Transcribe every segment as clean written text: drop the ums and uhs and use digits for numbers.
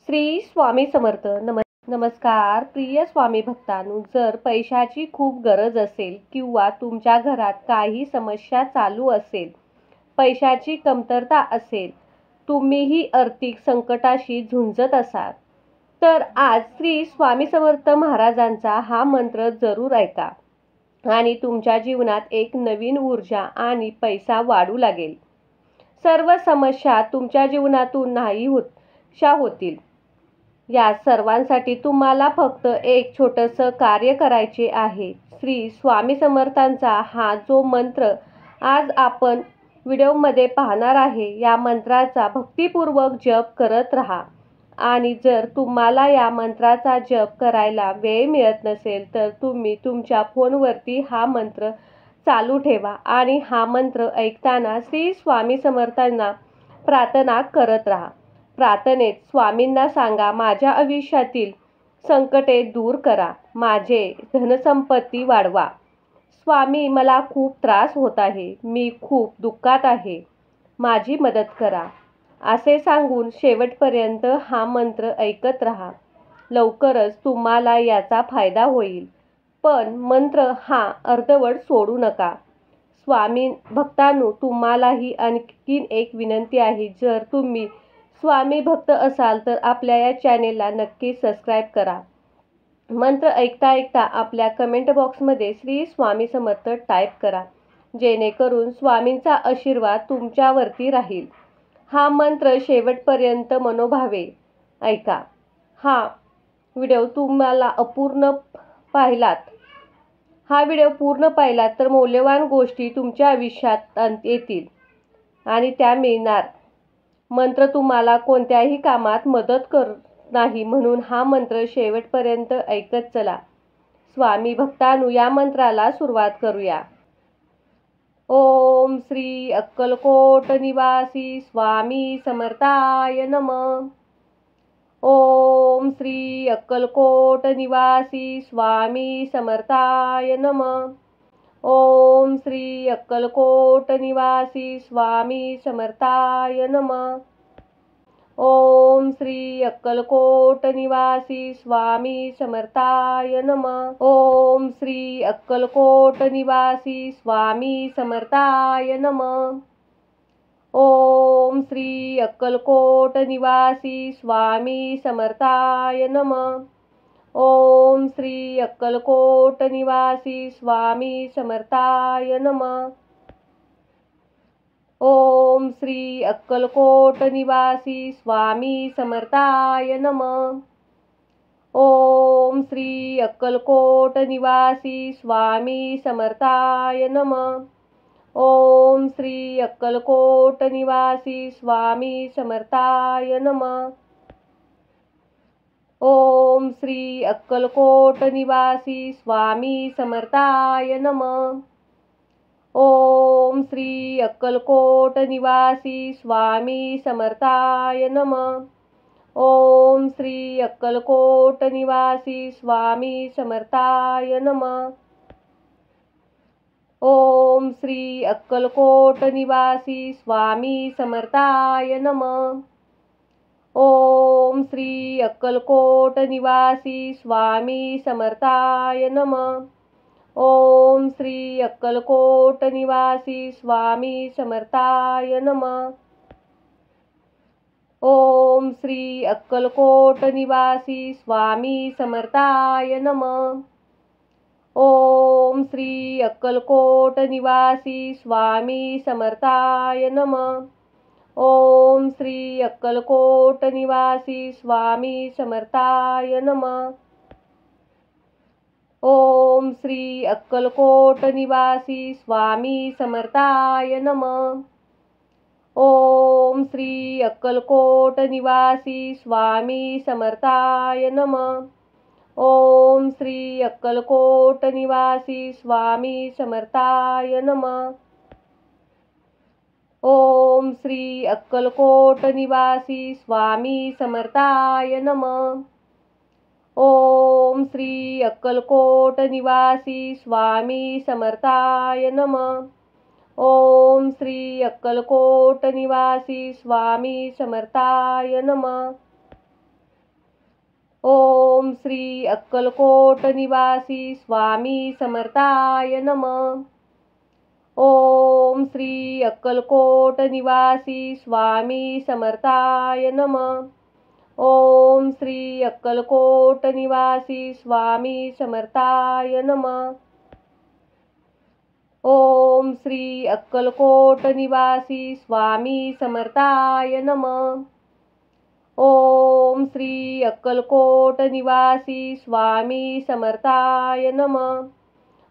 श्री स्वामी समर्थ. नमस्कार प्रिय स्वामी भक्तांनो, जर पैशाची खूप गरज असेल किंवा तुमच्या घरात काही समस्या चालू असेल, पैशाची कमतरता असेल, तुम्हीही आर्थिक संकटाशी झुंजत असाल, तर आज श्री स्वामी समर्थ महाराजांचा हा मंत्र जरूर ऐका आणि तुमच्या जीवनात एक नवीन ऊर्जा आणि पैसा वाढू लागेल. सर्व समस्या तुमच्या जीवनातून नाही होतील. या सर्वांसाठी तुम्हाला फक्त एक छोटंसं कार्य करायचे आहे. श्री स्वामी समर्थांचा हा जो मंत्र आज आपण व्हिडिओमध्ये पाहणार आहे, या मंत्राचा भक्तिपूर्वक जप करत राहा. आणि जर तुम्हाला या मंत्राचा जप करायला वेळ मिळत नसेल, तर तुम्ही तुमच्या फोनवरती हा मंत्र चालू ठेवा आणि हा मंत्र ऐकताना श्री स्वामी समर्थांना प्रार्थना करत राहा. प्रार्थनेत स्वामींना सांगा, माझ्या आयुष्यातील संकटे दूर करा, माझे धनसंपत्ती वाढवा. स्वामी, मला खूप त्रास होत आहे, मी खूप दुःखात आहे, माझी मदत करा. असे सांगून शेवटपर्यंत हा मंत्र ऐकत राहा. लवकरच तुम्हाला याचा फायदा होईल. पण मंत्र हा अर्धवट सोडू नका. स्वामी भक्तांनो, तुम्हालाही आणखीन एक विनंती आहे. जर तुम्ही स्वामी भक्त असाल तर आपल्या या चॅनेलला नक्की सबस्क्राईब करा. मंत्र ऐकता ऐकता आपल्या कमेंट बॉक्समध्ये श्री स्वामी समर्थ टाईप करा, जेणेकरून स्वामींचा आशीर्वाद तुमच्यावरती राहील. हा मंत्र शेवटपर्यंत मनोभावे ऐका. हा व्हिडिओ पूर्ण पाहिलात तर मौल्यवान गोष्टी तुमच्या आयुष्यात येतील आणि त्या मिळणार. मंत्र तुम्हाला कोणत्याही कामात मदत नाही, म्हणून हा मंत्र शेवटपर्यंत ऐकत चला. स्वामी भक्तांनो, या मंत्राला सुरुवात करूया. ओम श्री अक्कलकोट निवासी स्वामी समर्थाय नमः. ओम श्री अक्कलकोट निवासी स्वामी समर्थाय नमः. ओम श्री अक्कलकोट निवासी स्वामी समर्थाय नमः. ओम श्री अक्कलकोट निवासी स्वामी समर्थाय नमः. ओम श्री अक्कलकोट निवासी स्वामी समर्थाय नमः. ओम श्री अक्कलकोट निवासी स्वामी समर्थाय नमः. ओम श्री अक्कलकोट निवासी स्वामी समर्थाय नमः. ओम श्री अक्कलकोट निवासी स्वामी समर्थाय नमः. ओम श्री अक्कलकोट निवासी स्वामी समर्थाय नमः. ओम श्री अक्कलकोट निवासी स्वामी समर्थाय नमः. ओम श्री अक्कलकोट निवासी स्वामी समर्थाय नमः. ओम श्री अक्कलकोट निवासी स्वामी समर्थाय नमः. ओम श्री अक्कलकोट निवासी स्वामी समर्थाय नमः. ओम श्री अक्कलकोट निवासी स्वामी समर्थाय नमः. ओम श्री अक्कलकोट निवासी स्वामी समर्थाय नमः. ओम श्री अक्कलकोट निवासी स्वामी समर्थाय नमः. ओम श्री अक्कलकोट निवासी स्वामी समर्थाय नमः. ओम श्री अक्कलकोट निवासी स्वामी समर्थाय नमः. ओम श्री अक्कलकोट निवासी स्वामी समर्थाय नमः. ओम श्री अक्कलकोट निवासी स्वामी समर्थाय नमः. ओम श्री अक्कलकोट निवासी स्वामी समर्थाय नमः. ओम श्री अक्कलकोट निवासी स्वामी समर्थाय नमः. ओम श्री अक्कलकोट निवासी स्वामी समर्थाय नमः. ओम श्री अक्कलकोट निवासी स्वामी समर्थाय नमः. ओम श्री अक्कलकोट निवासी स्वामी समर्थाय नमः. ओम श्री अक्कलकोट निवासी स्वामी समर्थाय नमः. ओम श्री अक्कलकोट निवासी स्वामी समर्थाय नमः. ओम श्री अक्कलकोट निवासी स्वामी समर्थाय नमः. ओम श्री अक्कलकोट निवासी स्वामी समर्थाय नमः. ओम श्री अक्कलकोट निवासी स्वामी समर्थाय नमः.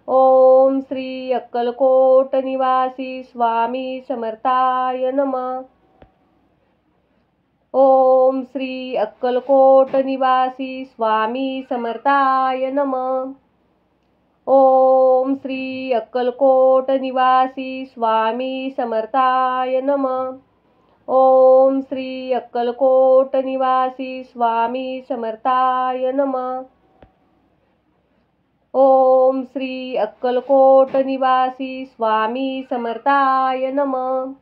ओम श्री अक्कलकोट निवासी स्वामी समर्थाय नमः. ओम श्री अक्कलकोट निवासी स्वामी समर्थाय नमः. ओम श्री अक्कलकोट निवासी स्वामी समर्थाय नमः. ओम श्री अक्कलकोट निवासी स्वामी समर्थाय नमः. ओम श्री अक्कलकोट निवासी स्वामी समर्थाय नमः.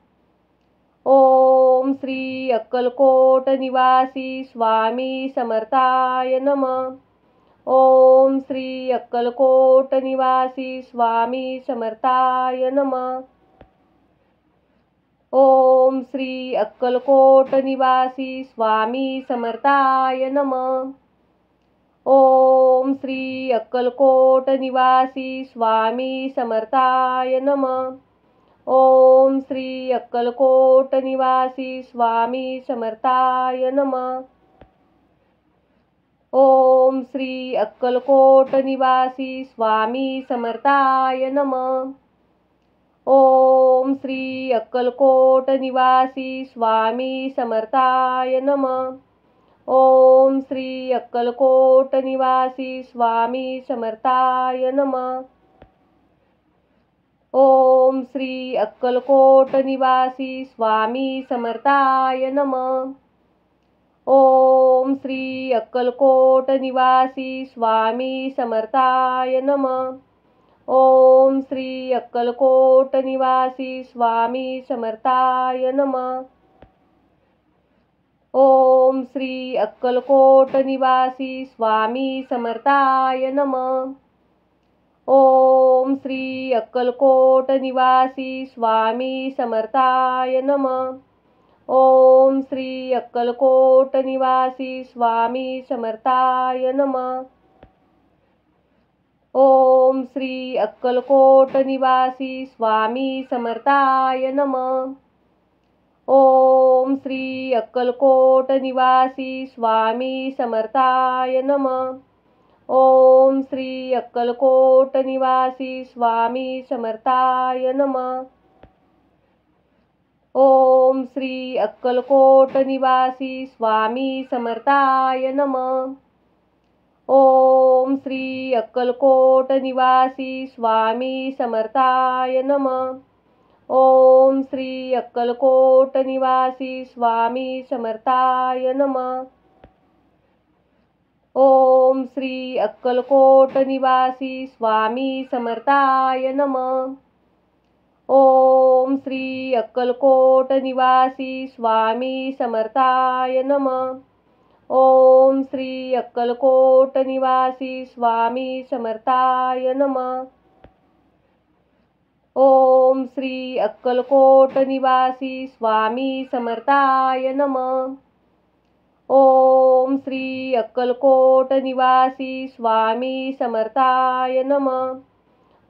ओम श्री अक्कलकोट निवासी स्वामी समर्थाय नमः. ओम श्री अक्कलकोट निवासी स्वामी समर्थाय नमः. ओम श्री अक्कलकोट निवासी स्वामी समर्थाय नमः. ओम श्री अक्कलकोट निवासी स्वामी समर्थाय नमः. ओम श्री अक्कलकोट निवासी स्वामी समर्थाय नमः. ओम श्री अक्कलकोट निवासी स्वामी समर्थाय नमः. ओम श्री अक्कलकोट निवासी स्वामी समर्थाय नमः. ओम श्री अक्कलकोट निवासी स्वामी समर्थाय नमः. ओम श्री अक्कलकोट निवासी स्वामी समर्थाय नमः. ओम श्री अक्कलकोट निवासी स्वामी समर्थाय नमः. ओम श्री अक्कलकोट निवासी स्वामी समर्थाय नमः. ओम श्री अक्कलकोट निवासी स्वामी समर्थाय नमः. ओम श्री अक्कलकोट निवासी स्वामी समर्थाय नमः. ओम श्री अक्कलकोट निवासी स्वामी समर्थाय नमः. ओम श्री अक्कलकोट निवासी स्वामी समर्थाय नमः. ओम श्री अक्कलकोट निवासी स्वामी समर्थाय नमः. ओम श्री अक्कलकोट निवासी स्वामी समर्थाय नमः. ओम श्री अक्कलकोट निवासी स्वामी समर्थाय नमः. ओम श्री अक्कलकोट निवासी स्वामी समर्थाय नमः. ओम श्री अक्कलकोट निवासी स्वामी समर्थाय नमः. ओम श्री अक्कलकोट निवासी स्वामी समर्थाय नमः. ओम श्री अक्कलकोट निवासी स्वामी समर्थाय नमः. ओम श्री अक्कलकोट निवासी स्वामी समर्थाय नमः. ओम श्री अक्कलकोट निवासी स्वामी समर्थाय नमः. ओम श्री अक्कलकोट निवासी स्वामी समर्थाय नमः.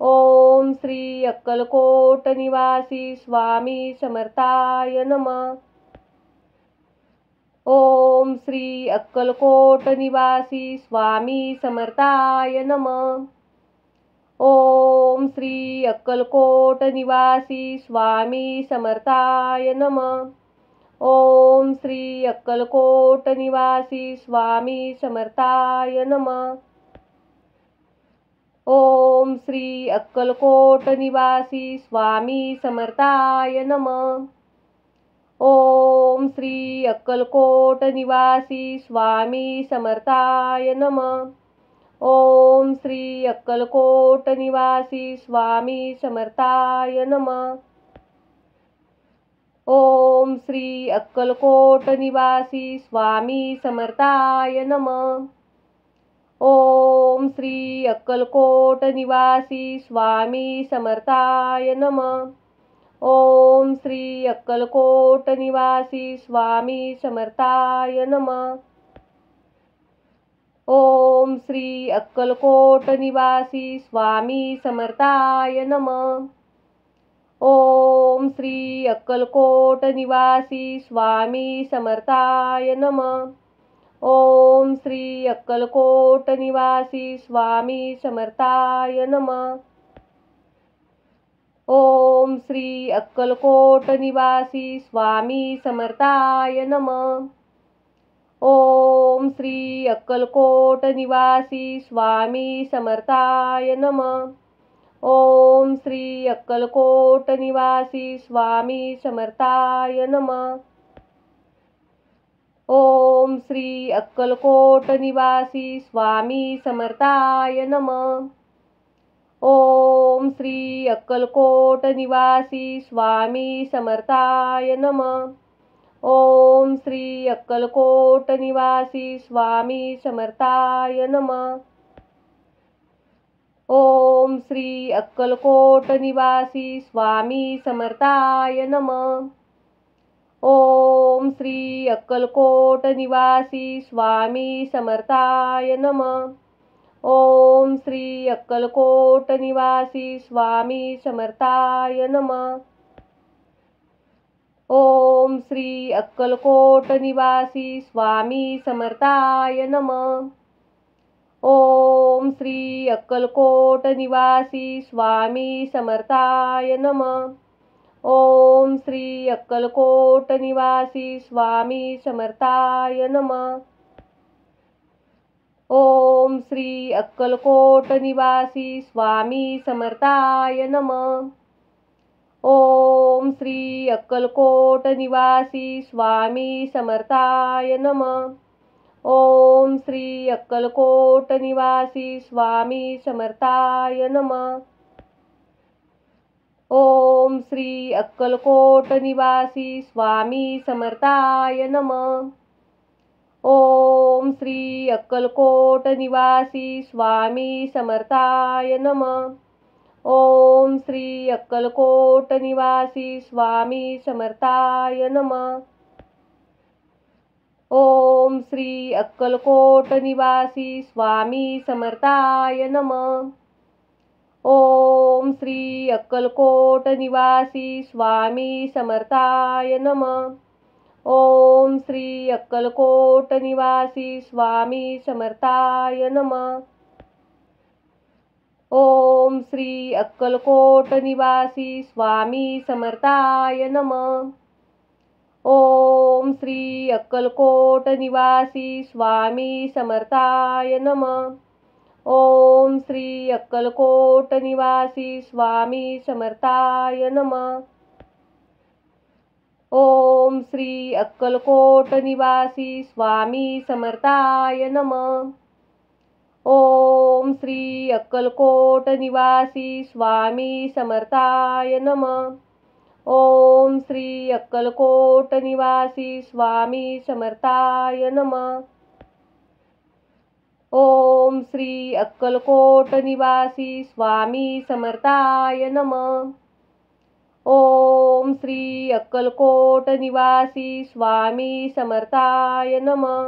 ओम श्री अक्कलकोट निवासी स्वामी समर्थाय नमः. ओम श्री अक्कलकोट निवासी स्वामी समर्थाय नमः. ओम श्री अक्कलकोट निवासी स्वामी समर्थाय नमः. ओम श्री अक्कलकोट निवासी स्वामी समर्थाय नमः. ओम श्री अक्कलकोट निवासी स्वामी समर्थाय नमः. ओम श्री अक्कलकोट निवासी स्वामी समर्थाय नमः. ओम श्री अक्कलकोट निवासी स्वामी समर्थाय नमः. ओम श्री अक्कलकोट निवासी स्वामी समर्थाय नमः. ओम श्री अक्कलकोट निवासी स्वामी समर्थाय नमः. ओम श्री अक्कलकोट निवासी स्वामी समर्थाय नमः. ओम श्री अक्कलकोट निवासी स्वामी समर्थाय नमः. ओम श्री अक्कलकोट निवासी स्वामी समर्थाय नमः. ओम श्री अक्कलकोट निवासी स्वामी समर्थाय नमः. ओम श्री अक्कलकोट निवासी स्वामी समर्थाय नमः. ओम श्री अक्कलकोट निवासी स्वामी समर्थाय नमः. ओम श्री अक्कलकोट निवासी स्वामी समर्थाय नमः. ओम श्री अक्कलकोट निवासी स्वामी समर्थाय नमः. ओम श्री अक्कलकोट निवासी स्वामी समर्थाय नमः. ओम श्री अक्कलकोट निवासी स्वामी समर्थाय नमः. ओम श्री अक्कलकोट निवासी स्वामी समर्थाय नमः. ओम श्री अक्कलकोट निवासी स्वामी समर्थाय नमः. ओम श्री अक्कलकोट निवासी स्वामी समर्थाय नमः. ओम श्री अक्कलकोट निवासी स्वामी समर्थाय नमः. ओम श्री अक्कलकोट निवासी स्वामी समर्थाय नमः. ओम श्री अक्कलकोट निवासी स्वामी समर्थाय नमः. ओम श्री अक्कलकोट निवासी स्वामी समर्थाय नमः. ओम श्री अक्कलकोट निवासी स्वामी समर्थाय नमः. ओम श्री अक्कलकोट निवासी स्वामी समर्थाय नमः. ओम श्री अक्कलकोट निवासी स्वामी समर्थाय नमः. ओम श्री अक्कलकोट निवासी स्वामी समर्थाय नमः. ओम श्री अक्कलकोट निवासी स्वामी समर्थाय नमः. ओम श्री अक्कलकोट निवासी स्वामी समर्थाय नमः. ओम श्री अक्कलकोट निवासी स्वामी समर्थाय नमः. ओम श्री अक्कलकोट निवासी स्वामी समर्थाय नमः. ओम श्री अक्कलकोट निवासी स्वामी समर्थाय नमः. ओम श्री अक्कलकोट निवासी स्वामी समर्थाय नमः. ओम श्री अक्कलकोट निवासी स्वामी समर्थाय नमः. ओम श्री अक्कलकोट निवासी स्वामी समर्थाय नमः. ओम श्री अक्कलकोट निवासी स्वामी समर्थाय नमः. ओम श्री अक्कलकोट निवासी स्वामी समर्थाय नमः. ओम श्री अक्कलकोट निवासी स्वामी समर्थाय नमः. ओम श्री अक्कलकोट निवासी स्वामी समर्थाय नमः.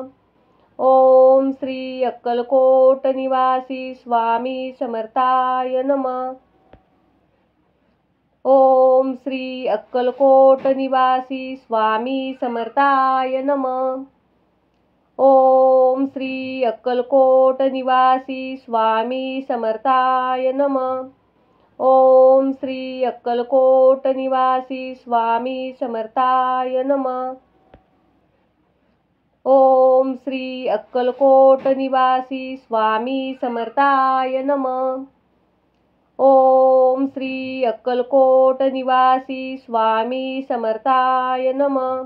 ओम श्री अक्कलकोट निवासी स्वामी समर्थाय नमः. ओम श्री अक्कलकोट निवासी स्वामी समर्थाय नमः. ओम श्री अक्कलकोट निवासी स्वामी समर्थाय नमः. ओम श्री अक्कलकोट निवासी स्वामी समर्थाय नमः. ओम श्री अक्कलकोट निवासी स्वामी समर्थाय नमः. ओम श्री अक्कलकोट निवासी स्वामी समर्थाय नमः.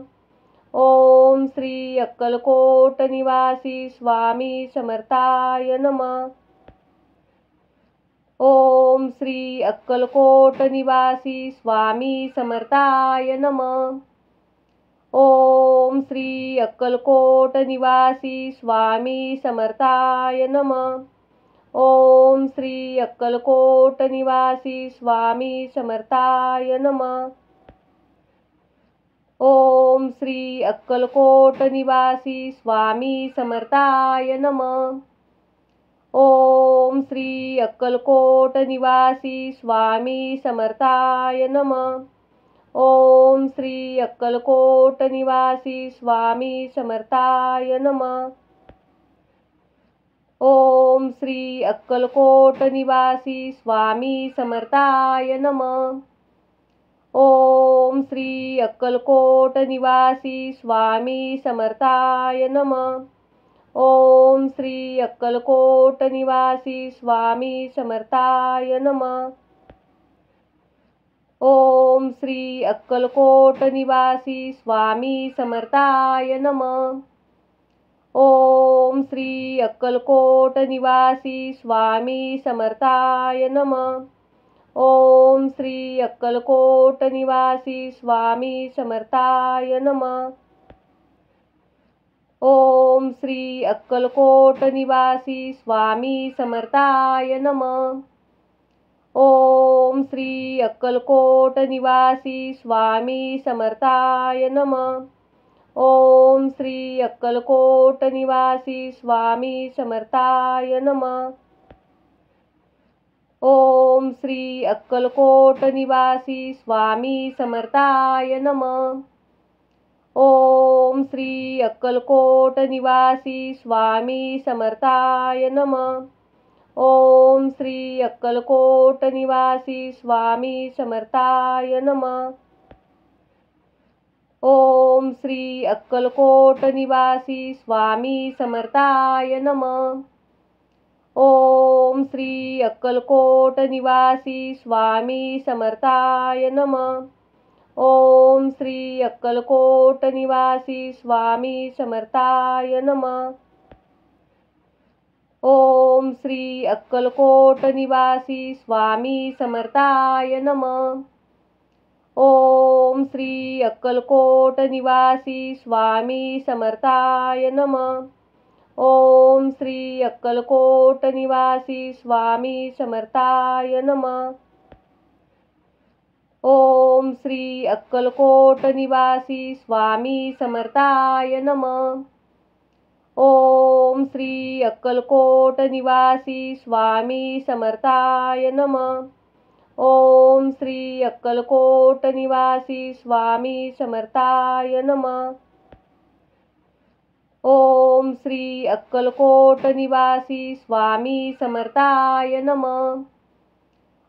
ओम श्री अक्कलकोट निवासी स्वामी समर्थाय नमः. ओम श्री अक्कलकोट निवासी स्वामी समर्थाय नमः. ओम श्री अक्कलकोट निवासी स्वामी समर्थाय नमः. ओम श्री अक्कलकोट निवासी स्वामी समर्थाय नमः. ओम श्री अक्कलकोट निवासी स्वामी समर्थाय नमः. ओम श्री अक्कलकोट निवासी स्वामी समर्थाय नमः. ओम श्री अक्कलकोट निवासी स्वामी समर्थाय नमः. ओम श्री अक्कलकोट निवासी स्वामी समर्थाय नमः. ओम श्री अक्कलकोट निवासी स्वामी समर्थाय नमः. ओम श्री अक्कलकोट निवासी स्वामी समर्थाय नमः. ओम श्री अक्कलकोट निवासी स्वामी समर्थाय नमः. ओम श्री अक्कलकोट निवासी स्वामी समर्थाय नमः. ओम श्री अक्कलकोट निवासी स्वामी समर्थाय नमः. ओम श्री अक्कलकोट निवासी स्वामी समर्थाय नमः. ओम श्री अक्कलकोट निवासी स्वामी समर्थाय नमः. ओम श्री अक्कलकोट निवासी स्वामी समर्थाय नमः. ओम श्री अक्कलकोट निवासी स्वामी समर्थाय नमः. ओम श्री अक्कलकोट निवासी स्वामी समर्थाय नमः. ओम श्री अक्कलकोट निवासी स्वामी समर्थाय नमः. ओम श्री अक्कलकोट निवासी स्वामी समर्थाय नमः. ओम श्री अक्कलकोट निवासी स्वामी समर्थाय नमः. ओम श्री अक्कलकोट निवासी स्वामी समर्थाय नमः. ओम श्री अक्कलकोट निवासी स्वामी समर्थाय नमः. ओम श्री अक्कलकोट निवासी स्वामी समर्थाय नमः. ओम श्री अक्कलकोट निवासी स्वामी समर्थाय नमः. ओम श्री अक्कलकोट निवासी स्वामी समर्थाय नमः. ओम श्री अक्कलकोट निवासी स्वामी समर्थाय नमः. ओम श्री अक्कलकोट निवासी स्वामी समर्थाय नमः. ओम श्री अक्कलकोट निवासी स्वामी समर्थाय नमः.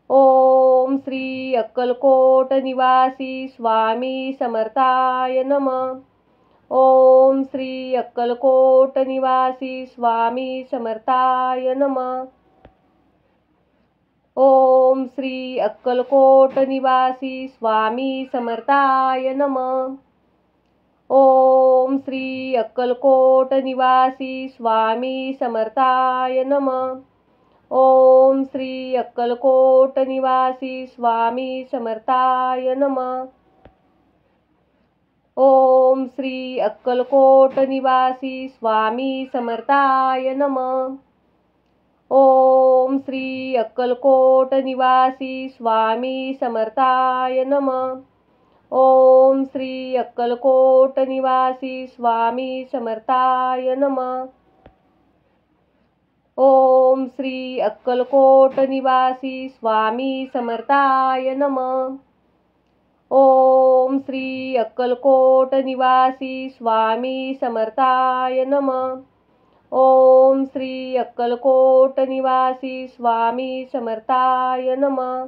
ओम श्री अक्कलकोट निवासी स्वामी समर्थाय नमः. ओम श्री अक्कलकोट निवासी स्वामी समर्थाय नमः. ओम श्री अक्कलकोट निवासी स्वामी समर्थाय नमः. ओम श्री अक्कलकोट निवासी स्वामी समर्थाय नमः. ओम श्री अक्कलकोट निवासी स्वामी समर्थाय नमः. ओम श्री अक्कलकोट निवासी स्वामी समर्थाय नमः. ओम श्री अक्कलकोट निवासी स्वामी समर्थाय नमः. ओम श्री अक्कलकोट निवासी स्वामी समर्थाय नमः. ओम श्री अक्कलकोट निवासी स्वामी समर्थाय नमः. ओम श्री अक्कलकोट निवासी स्वामी समर्थाय नमः. ओम श्री अक्कलकोट निवासी स्वामी समर्थाय नमः.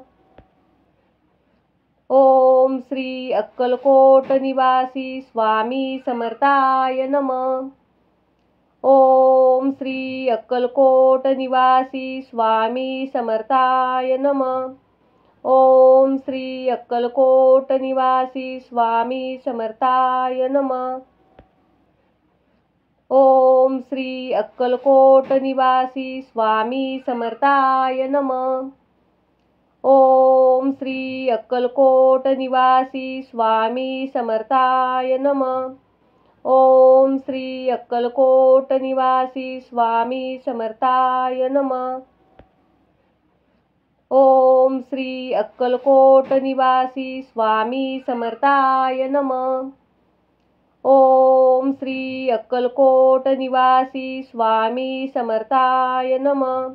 ओम श्री अक्कलकोट निवासी स्वामी समर्थाय नमः. ओम श्री अक्कलकोट निवासी स्वामी समर्थाय नमः. ओम श्री अक्कलकोट निवासी स्वामी समर्थाय नमः. ओम श्री अक्कलकोट निवासी स्वामी समर्थाय नमः. ओम श्री अक्कलकोट निवासी स्वामी समर्थाय नमः. ओम श्री अक्कलकोट निवासी स्वामी समर्थाय नमः. ओम श्री अक्कलकोट निवासी स्वामी समर्थाय नमः. ओम श्री अक्कलकोट निवासी स्वामी समर्थाय नमः.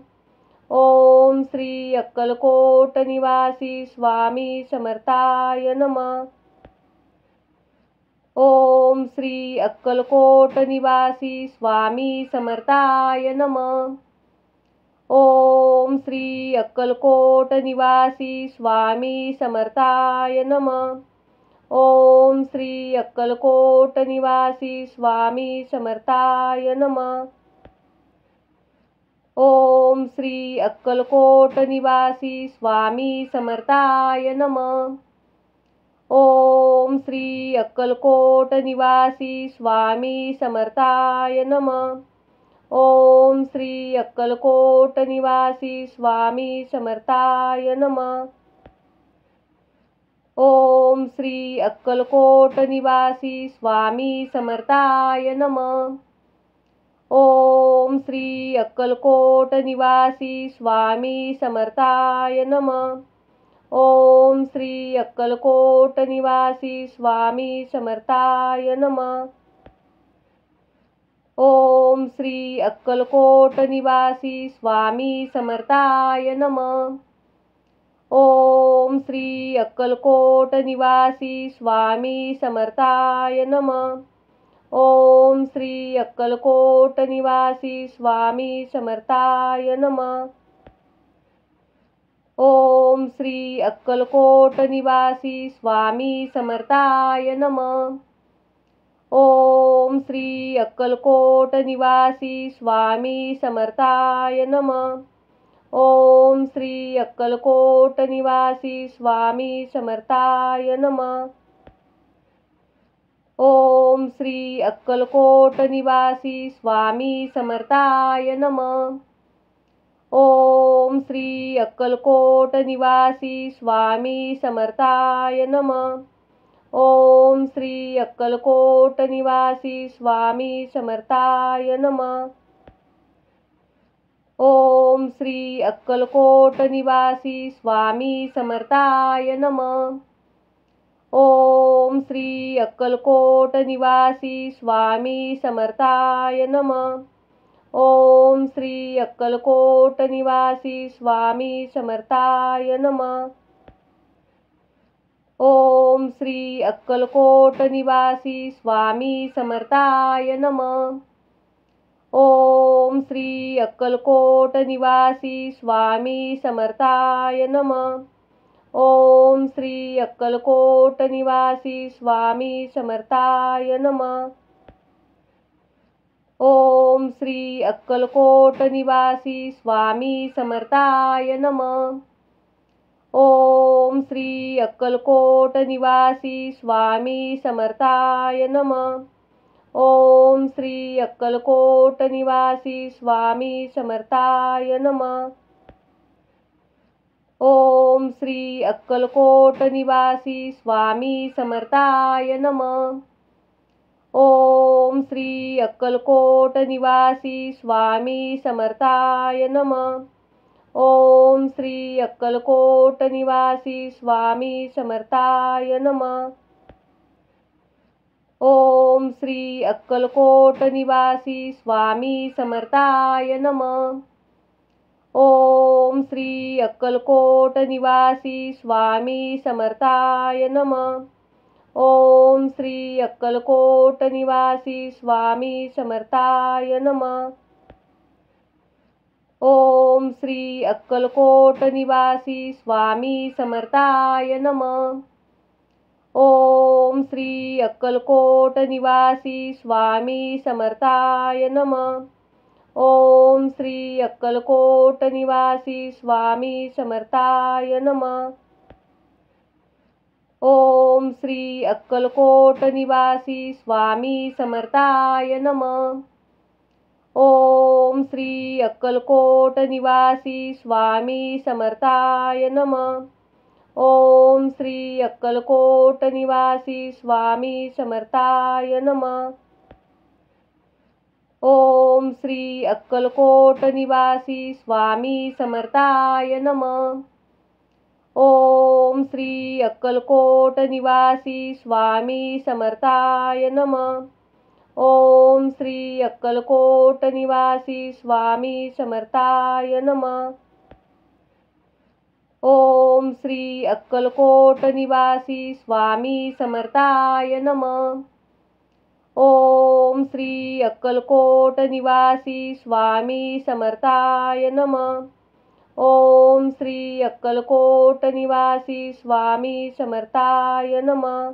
ओम श्री अक्कलकोट निवासी स्वामी समर्थाय नमः. ओम श्री अक्कलकोट निवासी स्वामी समर्थाय नमः. ओम श्री अक्कलकोट निवासी स्वामी समर्थाय नमः. ओम श्री अक्कलकोट निवासी स्वामी समर्थाय नमः. ओम श्री अक्कलकोट निवासी स्वामी समर्थाय नमः. ओम श्री अक्कलकोट निवासी स्वामी समर्थाय नमः. ओम श्री अक्कलकोट निवासी स्वामी समर्थाय नमः. ओम श्री अक्कलकोट निवासी स्वामी समर्थाय नमः. ओम श्री अक्कलकोट निवासी स्वामी समर्थाय नमः. ओम श्री अक्कलकोट निवासी स्वामी समर्थाय नमः. ओम श्री अक्कलकोट निवासी स्वामी समर्थाय नमः. ओम श्री अक्कलकोट निवासी स्वामी समर्थाय नमः. ओम श्री अक्कलकोट निवासी स्वामी समर्थाय नमः. ओम श्री अक्कलकोट निवासी स्वामी समर्थाय नमः. ओम श्री अक्कलकोट निवासी स्वामी समर्थाय नमः. ओम श्री अक्कलकोट निवासी स्वामी समर्थाय नमः. ओम श्री अक्कलकोट निवासी स्वामी समर्थाय नमः. ओम श्री अक्कलकोट निवासी स्वामी समर्थाय नमः. ओम श्री अक्कलकोट निवासी स्वामी समर्थाय नमः. ओम श्री अक्कलकोट निवासी स्वामी समर्थाय नमः. ओम श्री अक्कलकोट निवासी स्वामी समर्थाय नमः. ओम श्री अक्कलकोट निवासी स्वामी समर्थाय नमः. ओम श्री अक्कलकोट निवासी स्वामी समर्थाय नमः. ओम श्री अक्कलकोट निवासी स्वामी समर्थाय नमः. ओम श्री अक्कलकोट निवासी स्वामी समर्थाय नमः. ओम श्री अक्कलकोट निवासी स्वामी समर्थाय नमः. ओम श्री अक्कलकोट निवासी स्वामी समर्थाय नमः. ओम श्री अक्कलकोट निवासी स्वामी समर्थाय नमः. ओम श्री अक्कलकोट निवासी स्वामी समर्थाय नमः. ओम श्री अक्कलकोट निवासी स्वामी समर्थाय नमः. ओम श्री अक्कलकोट निवासी स्वामी समर्थाय नमः. ओम श्री अक्कलकोट निवासी स्वामी समर्थाय नमः. ओम श्री अक्कलकोट निवासी स्वामी समर्थाय नमः. ओम श्री अक्कलकोट निवासी स्वामी समर्थाय नमः. ओम श्री अक्कलकोट निवासी स्वामी समर्थाय नमः. ओम श्री अक्कलकोट निवासी स्वामी समर्थाय नमः. ओम श्री अक्कलकोट निवासी स्वामी समर्थाय नमः. ओम श्री अक्कलकोट निवासी स्वामी समर्थाय नमः. ओम श्री अक्कलकोट निवासी स्वामी समर्थाय नमः. ओम श्री अक्कलकोट निवासी स्वामी समर्थाय नमः. ओम श्री अक्कलकोट निवासी स्वामी समर्थाय नमः. ओम श्री अक्कलकोट निवासी स्वामी समर्थाय नमः. ओम श्री अक्कलकोट निवासी स्वामी समर्थाय नमः. ओम श्री अक्कलकोट निवासी स्वामी समर्थाय नमः. ओम श्री अक्कलकोट निवासी स्वामी समर्थाय नमः. ओम श्री अक्कलकोट निवासी स्वामी समर्थाय नमः.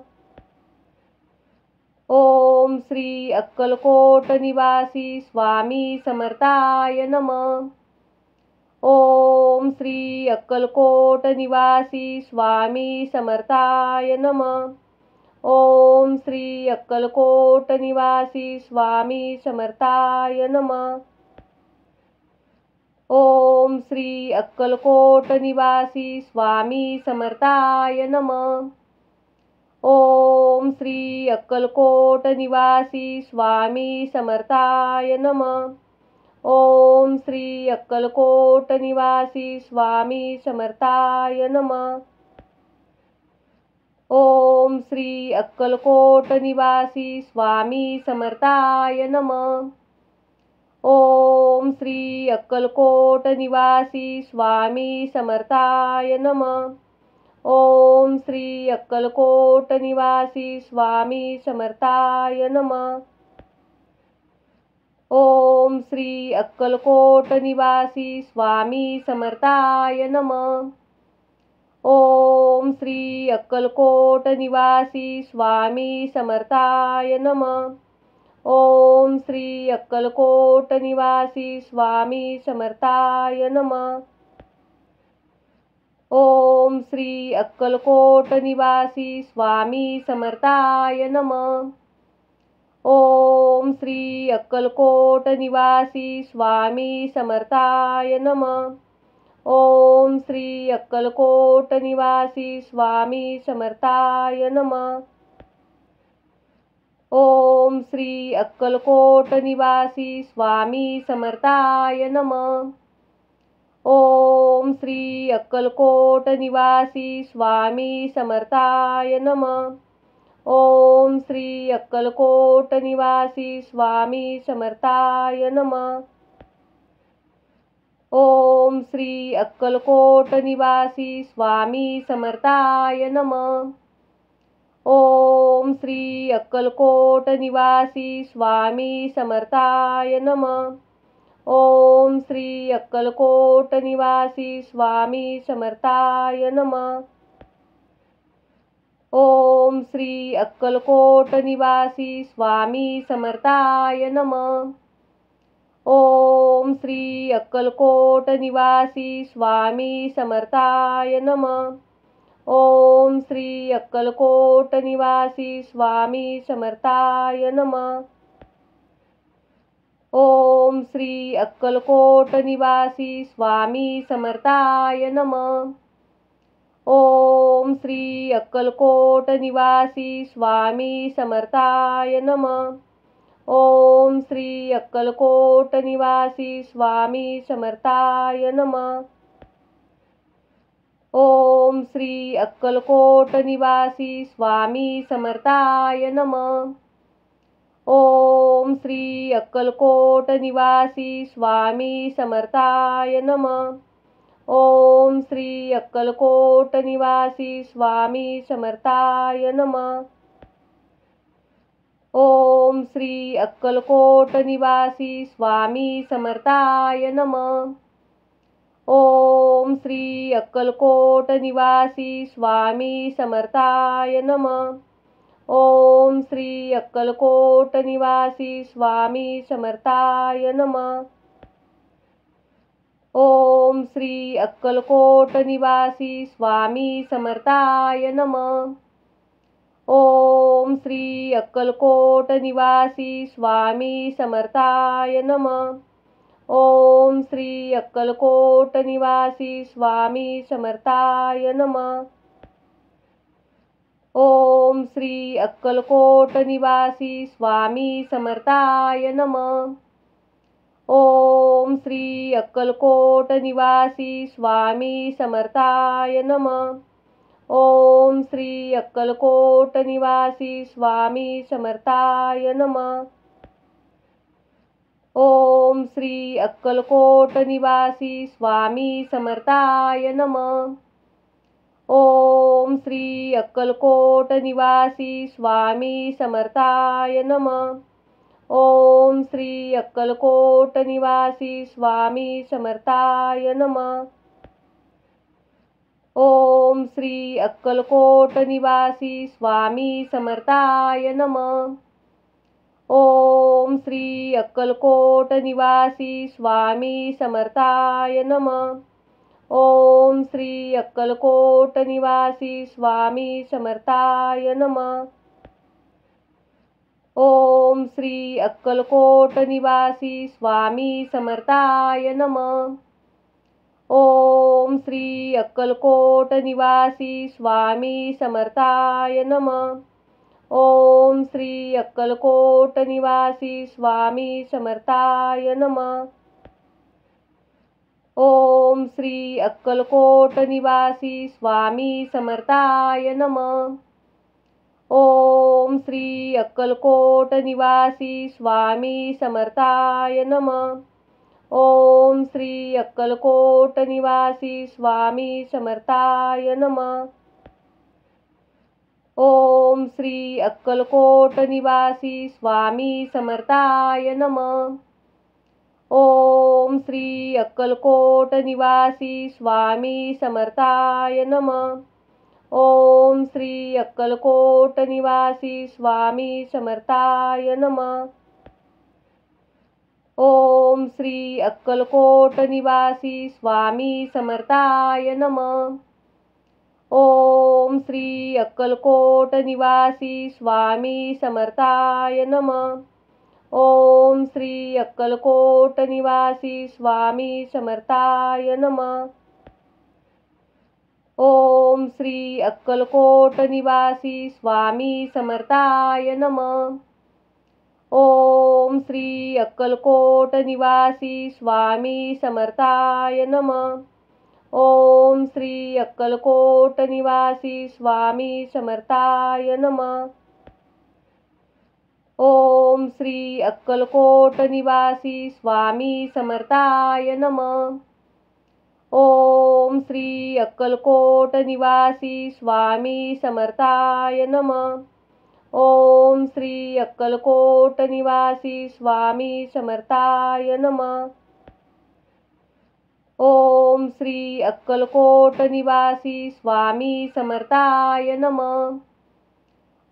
ओम श्री अक्कलकोट निवासी स्वामी समर्थाय नमः. ओम श्री अक्कलकोट निवासी स्वामी समर्थाय नमः. ओम श्री अक्कलकोट निवासी स्वामी समर्थाय नमः. ओम श्री अक्कलकोट निवासी स्वामी समर्थाय नमः. ओम श्री अक्कलकोट निवासी स्वामी समर्थाय नमः. ओम श्री अक्कलकोट निवासी स्वामी समर्थाय नमः. ओम श्री अक्कलकोट निवासी स्वामी समर्थाय नमः. ओम श्री अक्कलकोट निवासी स्वामी समर्थाय नमः. ओम श्री अक्कलकोट निवासी स्वामी समर्थाय नमः. ओम श्री अक्कलकोट निवासी स्वामी समर्थाय नमः. ओम श्री अक्कलकोट निवासी स्वामी समर्थाय नमः. ओम श्री अक्कलकोट निवासी स्वामी समर्थाय नमः. ओम श्री अक्कलकोट निवासी स्वामी समर्थाय नमः. ओम श्री अक्कलकोट निवासी स्वामी समर्थाय नमः. ओम श्री अक्कलकोट निवासी स्वामी समर्थाय नमः. ओम श्री अक्कलकोट निवासी स्वामी समर्थाय नमः. ओम श्री अक्कलकोट निवासी स्वामी समर्थाय नमः. ओम श्री अक्कलकोट निवासी स्वामी समर्थाय नमः. ओम श्री अक्कलकोट निवासी स्वामी समर्थाय नमः. ओम श्री अक्कलकोट निवासी स्वामी समर्थाय नमः. ओम श्री अक्कलकोट निवासी स्वामी समर्थाय नमः. ओम श्री अक्कलकोट निवासी स्वामी समर्थाय नमः. ओम श्री अक्कलकोट निवासी स्वामी समर्थाय नमः. ओम श्री अक्कलकोट निवासी स्वामी समर्थाय नमः. ओम श्री अक्कलकोट निवासी स्वामी समर्थाय नमः. ओम श्री अक्कलकोट निवासी स्वामी समर्थाय नमः. ओम श्री अक्कलकोट निवासी स्वामी समर्थाय नमः. ओम श्री अक्कलकोट निवासी स्वामी समर्थाय नमः. ओम श्री अक्कलकोट निवासी स्वामी समर्थाय नमः. ओम श्री अक्कलकोट निवासी स्वामी समर्थाय नमः. ओम श्री अक्कलकोट निवासी स्वामी समर्थाय नमः. ओम श्री अक्कलकोट निवासी स्वामी समर्थाय नमः. ओम श्री अक्कलकोट निवासी स्वामी समर्थाय नमः. ओम श्री अक्कलकोट निवासी स्वामी समर्थाय नमः. ओम श्री अक्कलकोट निवासी स्वामी समर्थाय नमः. ओम श्री अक्कलकोट निवासी स्वामी समर्थाय नमः. ओम श्री अक्कलकोट निवासी स्वामी समर्थाय नमः. ओम श्री अक्कलकोट निवासी स्वामी समर्थाय नमः. ओम श्री अक्कलकोट निवासी स्वामी समर्थाय नमः. ओम श्री अक्कलकोट निवासी स्वामी समर्थाय नमः. ओम श्री अक्कलकोट निवासी स्वामी समर्थाय नमः. ओम श्री अक्कलकोट निवासी स्वामी समर्थाय नमः. ओम श्री अक्कलकोट निवासी स्वामी समर्थाय नमः. ओम श्री अक्कलकोट निवासी स्वामी समर्थाय नमः. ओम श्री अक्कलकोट निवासी स्वामी समर्थाय नमः. ओम श्री अक्कलकोट निवासी स्वामी समर्थाय नमः. ओम श्री अक्कलकोट निवासी स्वामी समर्थाय नमः. ओम श्री अक्कलकोट निवासी स्वामी समर्थाय नमः. ओम श्री अक्कलकोट निवासी स्वामी समर्थाय नमः. ओम श्री अक्कलकोट निवासी स्वामी समर्थाय नमः. ओम श्री अक्कलकोट निवासी स्वामी समर्थाय नमः. ओम श्री अक्कलकोट निवासी स्वामी समर्थाय नमः. ओम श्री अक्कलकोट निवासी स्वामी समर्थाय नमः. ओम श्री अक्कलकोट निवासी स्वामी समर्थाय नमः. ओम श्री अक्कलकोट निवासी स्वामी समर्थाय नमः. ओम श्री अक्कलकोट निवासी स्वामी समर्थाय नमः. ओम श्री अक्कलकोट निवासी स्वामी समर्थाय नमः. ओम श्री अक्कलकोट निवासी स्वामी समर्थाय नमः. ओम श्री अक्कलकोट निवासी स्वामी समर्थाय नमः. ओम श्री अक्कलकोट निवासी स्वामी समर्थाय नमः. ओम श्री अक्कलकोट निवासी स्वामी समर्थाय नमः. ओम श्री अक्कलकोट निवासी स्वामी समर्थाय नमः. ओम श्री अक्कलकोट निवासी स्वामी समर्थाय नमः. ओम श्री अक्कलकोट निवासी स्वामी समर्थाय नमः.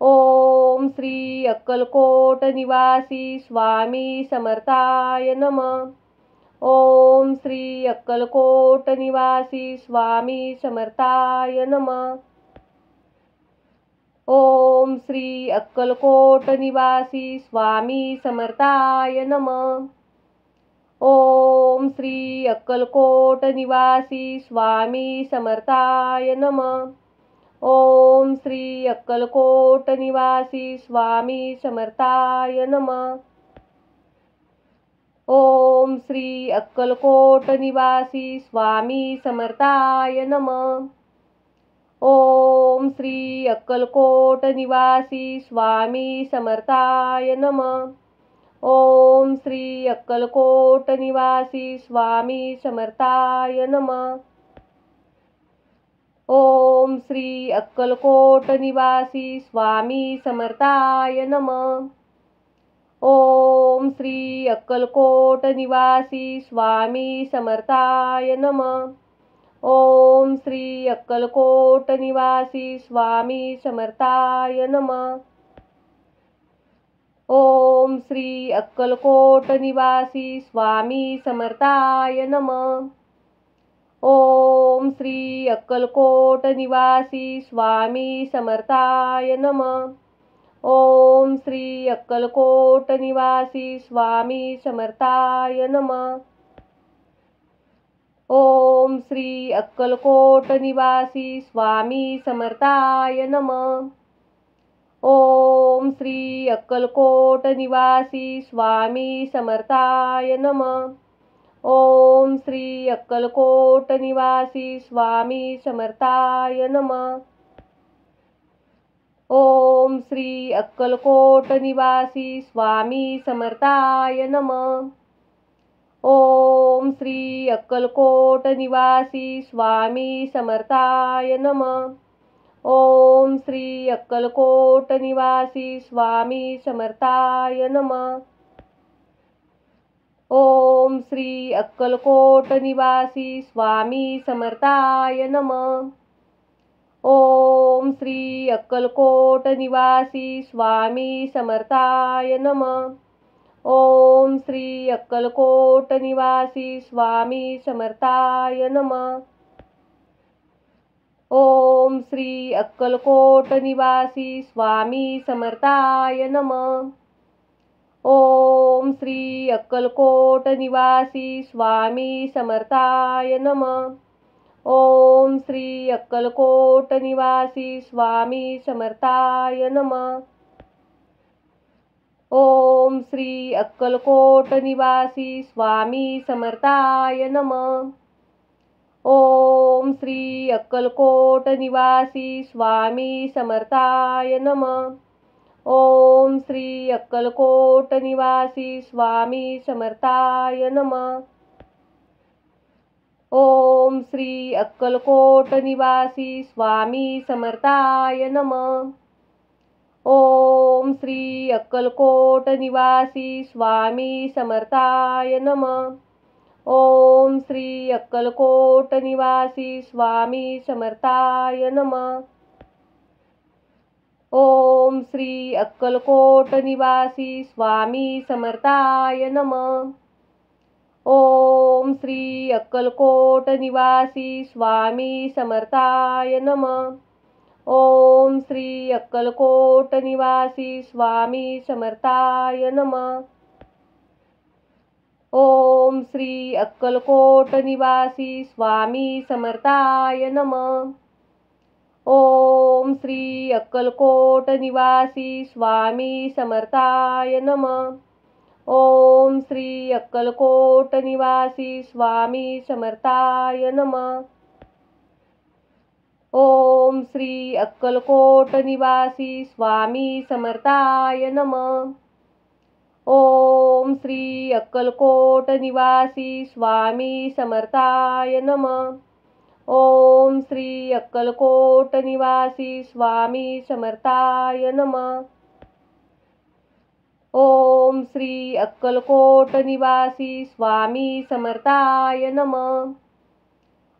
ओम श्री अक्कलकोट निवासी स्वामी समर्थाय नमः. ओम श्री अक्कलकोट निवासी स्वामी समर्थाय नमः. ओम श्री अक्कलकोट निवासी स्वामी समर्थाय नमः. ओम श्री अक्कलकोट निवासी स्वामी समर्थाय नमः. ओम श्री अक्कलकोट निवासी स्वामी समर्थाय नमः. ओम श्री अक्कलकोट निवासी स्वामी समर्थाय नमः. ओम श्री अक्कलकोट निवासी स्वामी समर्थाय नमः. ओम श्री अक्कलकोट निवासी स्वामी समर्थाय नमः. ओम श्री अक्कलकोट निवासी स्वामी समर्थाय नमः. ओम श्री अक्कलकोट निवासी स्वामी समर्थाय नमः. ओम श्री अक्कलकोट निवासी स्वामी समर्थाय नमः. ओम श्री अक्कलकोट निवासी स्वामी समर्थाय नमः. ओम श्री अक्कलकोट निवासी स्वामी समर्थाय नमः. ओम श्री अक्कलकोट निवासी स्वामी समर्थाय नमः. ओम श्री अक्कलकोट निवासी स्वामी समर्थाय नमः. ओम श्री अक्कलकोट निवासी स्वामी समर्थाय नमः. ओम श्री अक्कलकोट निवासी स्वामी समर्थाय नमः. ओम श्री अक्कलकोट निवासी स्वामी समर्थाय नमः. ओम श्री अक्कलकोट निवासी स्वामी समर्थाय नमः. ओम श्री अक्कलकोट निवासी स्वामी समर्थाय नमः. ओम श्री अक्कलकोट निवासी स्वामी समर्थाय नमः. ओम श्री अक्कलकोट निवासी स्वामी समर्थाय नमः. ओम श्री अक्कलकोट निवासी स्वामी समर्थाय नमः. ओम श्री अक्कलकोट निवासी स्वामी समर्थाय नमः. ओम श्री अक्कलकोट निवासी स्वामी समर्थाय नमः. ओम श्री अक्कलकोट निवासी स्वामी समर्थाय नमः. ओम श्री अक्कलकोट निवासी स्वामी समर्थाय नमः. ओम श्री अक्कलकोट निवासी स्वामी समर्थाय नमः. ओम श्री अक्कलकोट निवासी स्वामी समर्थाय नमः. ओम श्री अक्कलकोट निवासी स्वामी समर्थाय नमः. ओम श्री अक्कलकोट निवासी स्वामी समर्थाय नमः. ओम श्री अक्कलकोट निवासी स्वामी समर्थाय नमः. ओम श्री अक्कलकोट निवासी स्वामी समर्थाय नमः. ओम श्री अक्कलकोट निवासी स्वामी समर्थाय नमः. ओम श्री अक्कलकोट निवासी स्वामी समर्थाय नमः. ओम श्री अक्कलकोट निवासी स्वामी समर्थाय नमः. ओम श्री अक्कलकोट निवासी स्वामी समर्थाय नमः. ओम श्री अक्कलकोट निवासी स्वामी समर्थाय नमः. ओम श्री अक्कलकोट निवासी स्वामी समर्थाय नमः. ओम श्री अक्कलकोट निवासी स्वामी समर्थाय नमः. ओम श्री अक्कलकोट निवासी स्वामी समर्थाय नमः. ओम श्री अक्कलकोट निवासी स्वामी समर्थाय नमः.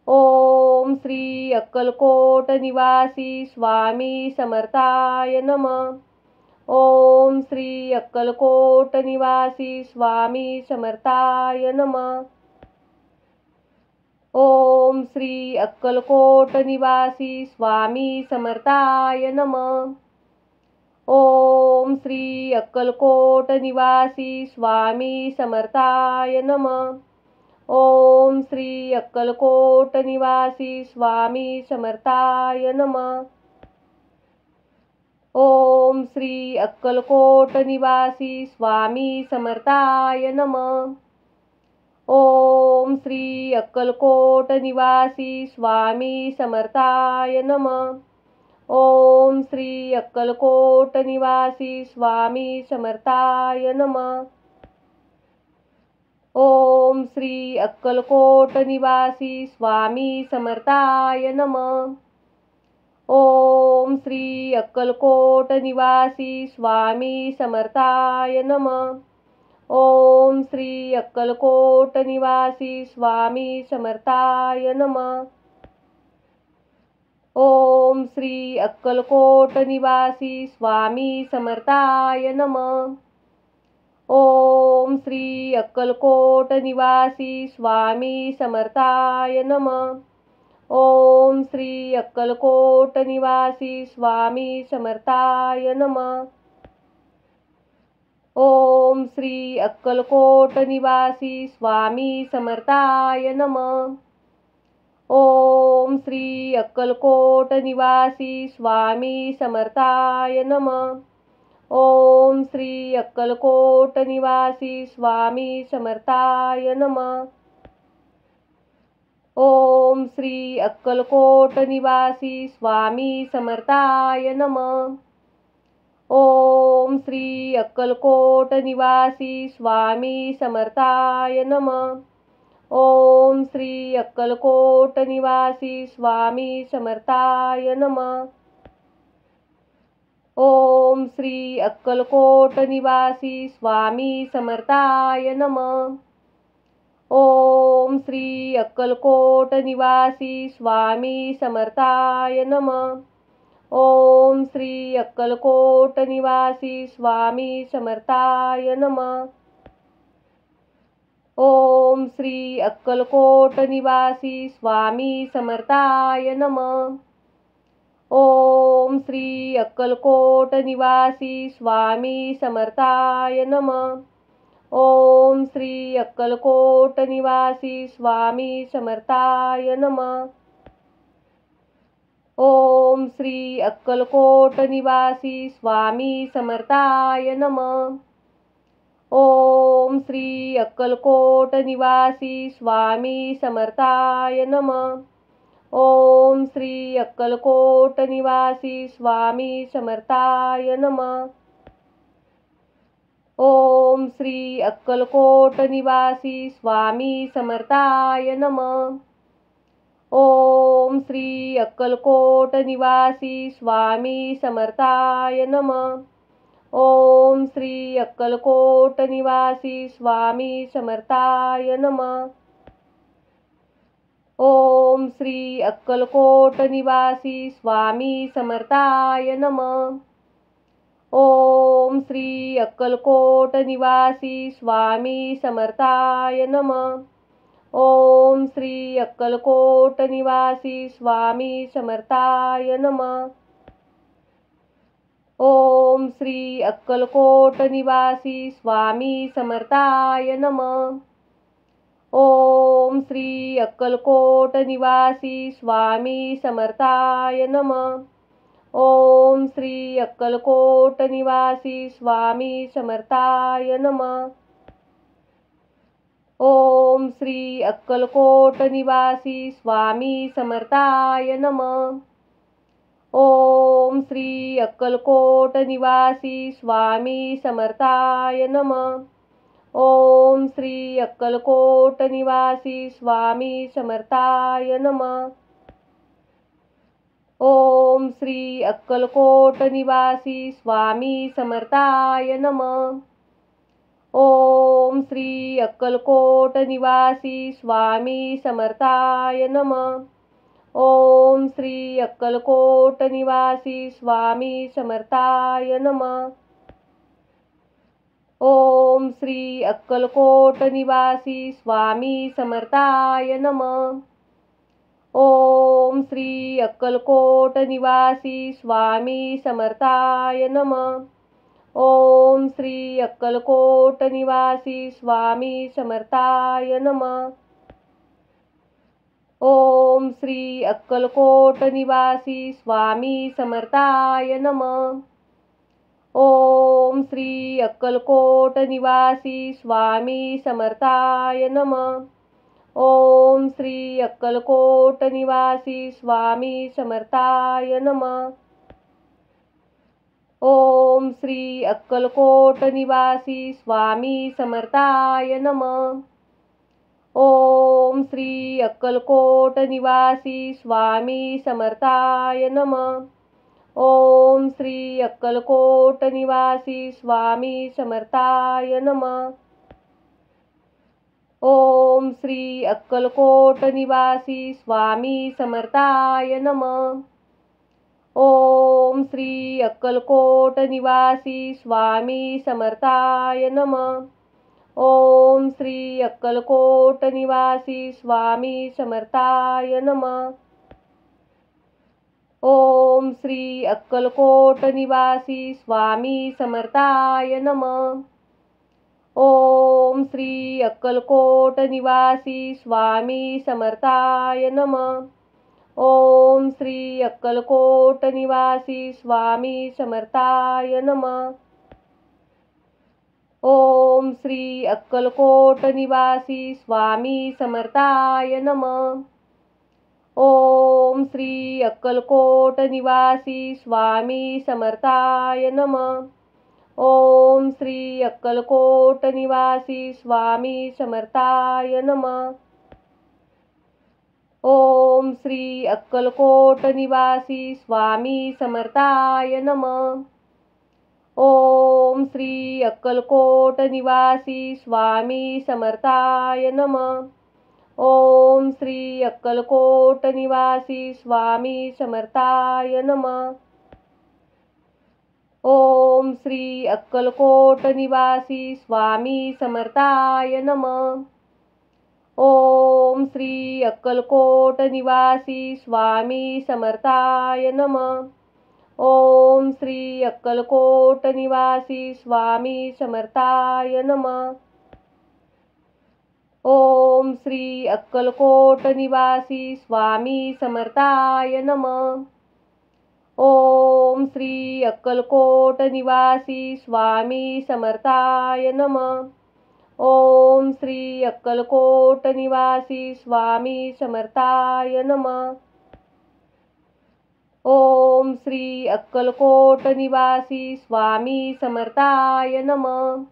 ओम श्री अक्कलकोट निवासी स्वामी समर्थाय नमः. ओम श्री अक्कलकोट निवासी स्वामी समर्थाय नमः. ओम श्री अक्कलकोट निवासी स्वामी समर्थाय नमः. ओम श्री अक्कलकोट निवासी स्वामी समर्थाय नमः. ओम श्री अक्कलकोट निवासी स्वामी समर्थाय नमः. ओम श्री अक्कलकोट निवासी स्वामी समर्थाय नमः. ओम श्री अक्कलकोट निवासी स्वामी समर्थाय नमः. ओम श्री अक्कलकोट निवासी स्वामी समर्थाय नमः. ओम श्री अक्कलकोट निवासी स्वामी समर्थाय नमः. ओम श्री अक्कलकोट निवासी स्वामी समर्थाय नमः. ओम श्री अक्कलकोट निवासी स्वामी समर्थाय नमः. ओम श्री अक्कलकोट निवासी स्वामी समर्थाय नमः. ओम श्री अक्कलकोट निवासी स्वामी समर्थाय नमः. ओम श्री अक्कलकोट निवासी स्वामी समर्थाय नमः. ओम श्री अक्कलकोट निवासी स्वामी समर्थाय नमः. ओम श्री अक्कलकोट निवासी स्वामी समर्थाय नमः. ओम श्री अक्कलकोट निवासी स्वामी समर्थाय नमः. ओम श्री अक्कलकोट निवासी स्वामी समर्थाय नमः. ओम श्री अक्कलकोट निवासी स्वामी समर्थाय नमः. ओम श्री अक्कलकोट निवासी स्वामी समर्थाय नमः. ओम श्री अक्कलकोट निवासी स्वामी समर्थाय नमः. ओम श्री अक्कलकोट निवासी स्वामी समर्थाय नमः. ओम श्री अक्कलकोट निवासी स्वामी समर्थाय नमः. ओम श्री अक्कलकोट निवासी स्वामी समर्थाय नमः. ओम श्री अक्कलकोट निवासी स्वामी समर्थाय नमः. ओम श्री अक्कलकोट निवासी स्वामी समर्थाय नमः. ओम श्री अक्कलकोट निवासी स्वामी समर्थाय नमः. ओम श्री अक्कलकोट निवासी स्वामी समर्थाय नमः. ओम श्री अक्कलकोट निवासी स्वामी समर्थाय नमः. ओम श्री अक्कलकोट निवासी स्वामी समर्थाय नमः. ओम श्री अक्कलकोट निवासी स्वामी समर्थाय नमः. ओम श्री अक्कलकोट निवासी स्वामी समर्थाय नमः. ओम श्री अक्कलकोट निवासी स्वामी समर्थाय नमः. ओम श्री अक्कलकोट निवासी स्वामी समर्थाय नमः. ओम श्री अक्कलकोट निवासी स्वामी समर्थाय नमः. ओम श्री अक्कलकोट निवासी स्वामी समर्थाय नमः. ओम श्री अक्कलकोट निवासी स्वामी समर्थाय नमः. ओम श्री अक्कलकोट निवासी स्वामी समर्थाय नमः. ओम श्री अक्कलकोट निवासी स्वामी समर्थाय नमः. ओम श्री अक्कलकोट निवासी स्वामी समर्थाय नमः. ओम श्री अक्कलकोट निवासी स्वामी समर्थाय नमः. ओम श्री अक्कलकोट निवासी स्वामी समर्थाय नमः. ओम श्री अक्कलकोट निवासी स्वामी समर्थाय नमः. ओम श्री अक्कलकोट निवासी स्वामी समर्थाय नमः. ओम श्री अक्कलकोट निवासी स्वामी समर्थाय नमः. ओम श्री अक्कलकोट निवासी स्वामी समर्थाय नमः. ओम श्री अक्कलकोट निवासी स्वामी समर्थाय नमः. ओम श्री अक्कलकोट निवासी स्वामी समर्थाय नमः. ओम श्री अक्कलकोट निवासी स्वामी समर्थाय नमः. ओम श्री अक्कलकोट निवासी स्वामी समर्थाय नमः. ओम श्री अक्कलकोट निवासी स्वामी समर्थाय नमः. ओम श्री अक्कलकोट निवासी स्वामी समर्थाय नमः. ओम श्री अक्कलकोट निवासी स्वामी समर्थाय नमः. ओम श्री अक्कलकोट निवासी स्वामी समर्थाय नमः. ओम श्री अक्कलकोट निवासी स्वामी समर्थाय नमः. ओम श्री अक्कलकोट निवासी स्वामी समर्थाय नमः. ओम श्री अक्कलकोट निवासी स्वामी समर्थाय नमः. ओम श्री अक्कलकोट निवासी स्वामी समर्थाय नमः. ओम श्री अक्कलकोट निवासी स्वामी समर्थाय नमः. ओम श्री अक्कलकोट निवासी स्वामी समर्थाय नमः. ओम श्री अक्कलकोट निवासी स्वामी समर्थाय नमः. ओम श्री अक्कलकोट निवासी स्वामी समर्थाय नमः. ओम श्री अक्कलकोट निवासी स्वामी समर्थाय नमः. ओम श्री अक्कलकोट निवासी स्वामी समर्थाय नमः. ओम श्री अक्कलकोट निवासी स्वामी समर्थाय नमः. ओम श्री अक्कलकोट निवासी स्वामी समर्थाय नमः. ओम श्री अक्कलकोट निवासी स्वामी समर्थाय नमः. ओम श्री अक्कलकोट निवासी स्वामी समर्थाय नमः. ओम श्री अक्कलकोट निवासी स्वामी समर्थाय नमः. ओम श्री अक्कलकोट निवासी स्वामी समर्थाय नमः. ओम श्री अक्कलकोट निवासी स्वामी समर्थाय नमः. ओम श्री अक्कलकोट निवासी स्वामी समर्थाय नमः.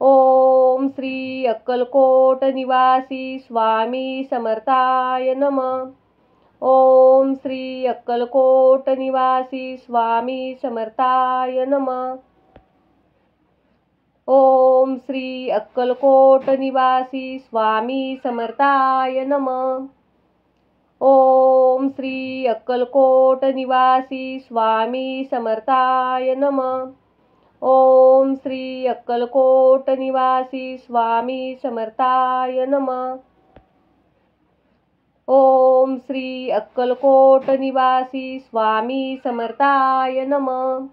ओम श्री अक्कलकोट निवासी स्वामी समर्थाय नमः. ओम श्री अक्कलकोट निवासी स्वामी समर्थाय नमः. ओम श्री अक्कलकोट निवासी स्वामी समर्थाय नमः. ओम श्री अक्कलकोट निवासी स्वामी समर्थाय नमः. ओम श्री अक्कलकोट निवासी स्वामी समर्थाय नमः. ओम श्री अक्कलकोट निवासी स्वामी समर्थाय नमः.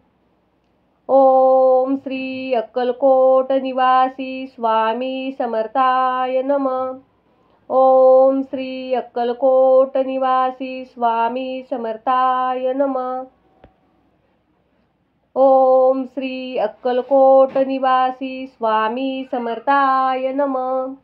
ओम श्री अक्कलकोट निवासी स्वामी समर्थाय नमः. ओम श्री अक्कलकोट निवासी स्वामी समर्थाय नमः. ओम श्री अक्कलकोट निवासी स्वामी समर्थाय नमः.